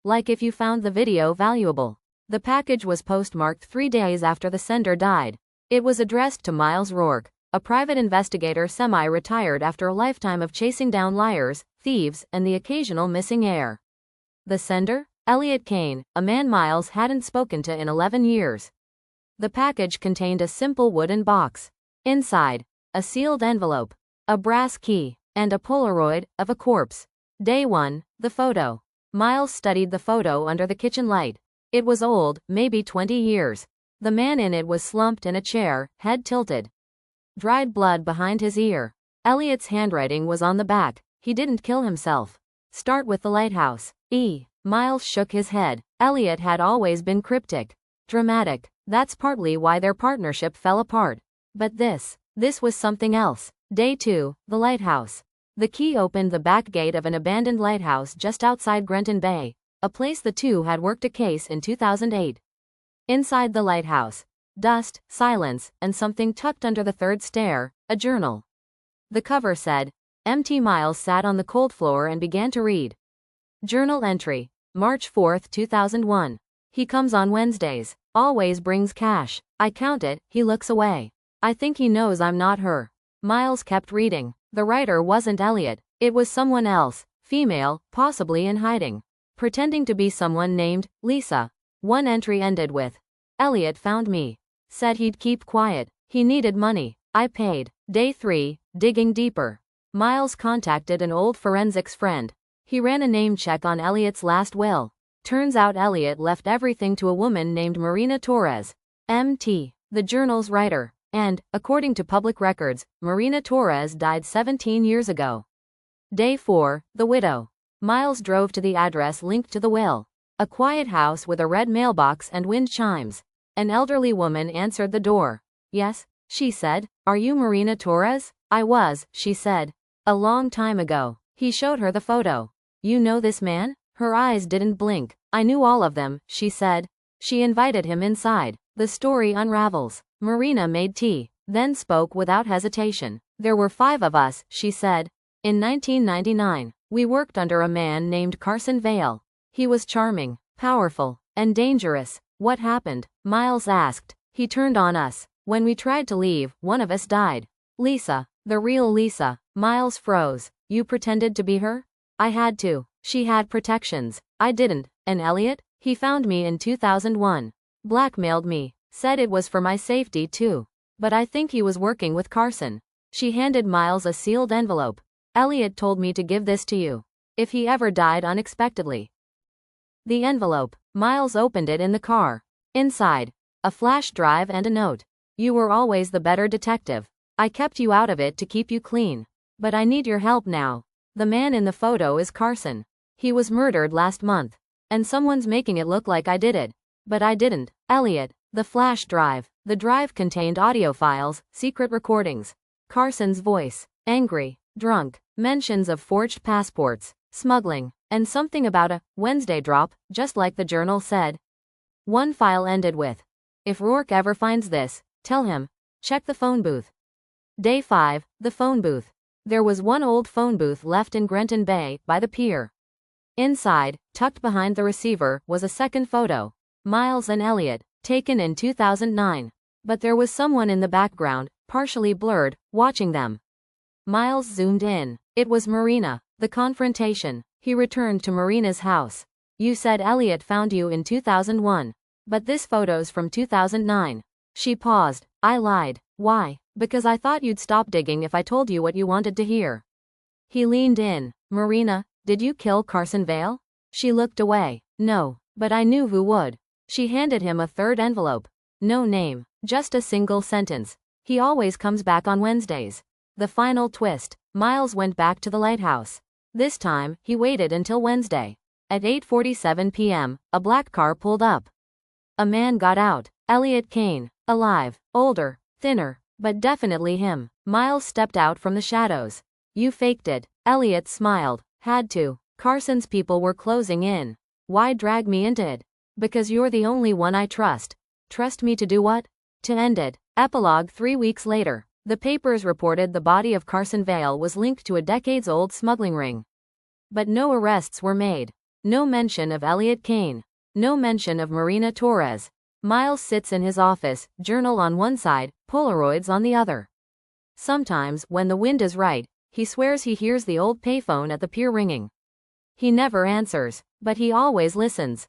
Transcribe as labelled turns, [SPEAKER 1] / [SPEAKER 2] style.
[SPEAKER 1] like if you found the video valuable. The package was postmarked 3 days after the sender died. It was addressed to Miles Rourke, a private investigator semi-retired after a lifetime of chasing down liars, thieves, and the occasional missing heir. The sender? Elliot Kane, a man Miles hadn't spoken to in 11 years. The package contained a simple wooden box. Inside, a sealed envelope, a brass key, and a Polaroid of a corpse. Day 1, the photo. Miles studied the photo under the kitchen light. It was old, maybe 20 years. The man in it was slumped in a chair, head tilted. Dried blood behind his ear. Elliot's handwriting was on the back. He didn't kill himself. Start with the lighthouse. Miles shook his head. Elliot had always been cryptic. Dramatic. That's partly why their partnership fell apart. But this was something else. Day 2, the lighthouse. The key opened the back gate of an abandoned lighthouse just outside Grenton Bay, a place the two had worked a case in 2008. Inside the lighthouse, dust, silence, and something tucked under the third stair, a journal. The cover said, "Mt. Miles sat on the cold floor and began to read." Journal entry, March 4, 2001. He comes on Wednesdays, always brings cash. I count it, he looks away. I think he knows I'm not her. Miles kept reading. The writer wasn't Elliot, it was someone else, female, possibly in hiding. Pretending to be someone named Lisa. One entry ended with, "Elliot found me. Said he'd keep quiet. He needed money. I paid." Day 3, digging deeper. Miles contacted an old forensics friend. He ran a name check on Elliot's last will. Turns out Elliot left everything to a woman named Marina Torres, MT, the journal's writer. And, according to public records, Marina Torres died 17 years ago. Day 4, the widow. Miles drove to the address linked to the will. A quiet house with a red mailbox and wind chimes. An elderly woman answered the door. "Yes," she said. "Are you Marina Torres?" "I was," she said. "A long time ago." He showed her the photo. "You know this man?" Her eyes didn't blink. "I knew all of them," she said. She invited him inside. The story unravels. Marina made tea, then spoke without hesitation. "There were 5 of us," she said. "In 1999, we worked under a man named Carson Vale. He was charming, powerful, and dangerous." "What happened?" Miles asked. "He turned on us. When we tried to leave, one of us died." "Lisa, the real Lisa." Miles froze. "You pretended to be her?" "I had to. She had protections. I didn't." "And Elliot? He found me in 2001. Blackmailed me. Said it was for my safety too. But I think he was working with Carson." She handed Miles a sealed envelope. "Elliot told me to give this to you. If he ever died unexpectedly." The envelope. Miles opened it in the car. Inside, a flash drive and a note. "You were always the better detective. I kept you out of it to keep you clean. But I need your help now. The man in the photo is Carson. He was murdered last month. And someone's making it look like I did it. But I didn't. Elliot." The flash drive. The drive contained audio files, secret recordings. Carson's voice. Angry. Drunk. Mentions of forged passports. Smuggling. And something about a Wednesday drop, just like the journal said. One file ended with, "If Rourke ever finds this, tell him. Check the phone booth." Day 5, the phone booth. There was one old phone booth left in Grenton Bay, by the pier. Inside, tucked behind the receiver, was a second photo. Miles and Elliot, taken in 2009. But there was someone in the background, partially blurred, watching them. Miles zoomed in. It was Marina. The confrontation. He returned to Marina's house. "You said Elliot found you in 2001. But this photo's from 2009. She paused. "I lied." "Why?" "Because I thought you'd stop digging if I told you what you wanted to hear." He leaned in. "Marina, did you kill Carson Vale?" She looked away. "No, but I knew who would." She handed him a third envelope. No name, just a single sentence. "He always comes back on Wednesdays." The final twist. Miles went back to the lighthouse. This time, he waited until Wednesday. At 8:47 p.m., a black car pulled up. A man got out. Elliot Kane. Alive. Older. Thinner. But definitely him. Miles stepped out from the shadows. "You faked it." Elliot smiled. "Had to. Carson's people were closing in. Why drag me into it?" "Because you're the only one I trust." "Trust me to do what?" "To end it." Epilogue. 3 weeks later. The papers reported the body of Carson Vale was linked to a decades-old smuggling ring. But no arrests were made. No mention of Elliot Kane. No mention of Marina Torres. Miles sits in his office, journal on one side, Polaroids on the other. Sometimes, when the wind is right, he swears he hears the old payphone at the pier ringing. He never answers, but he always listens.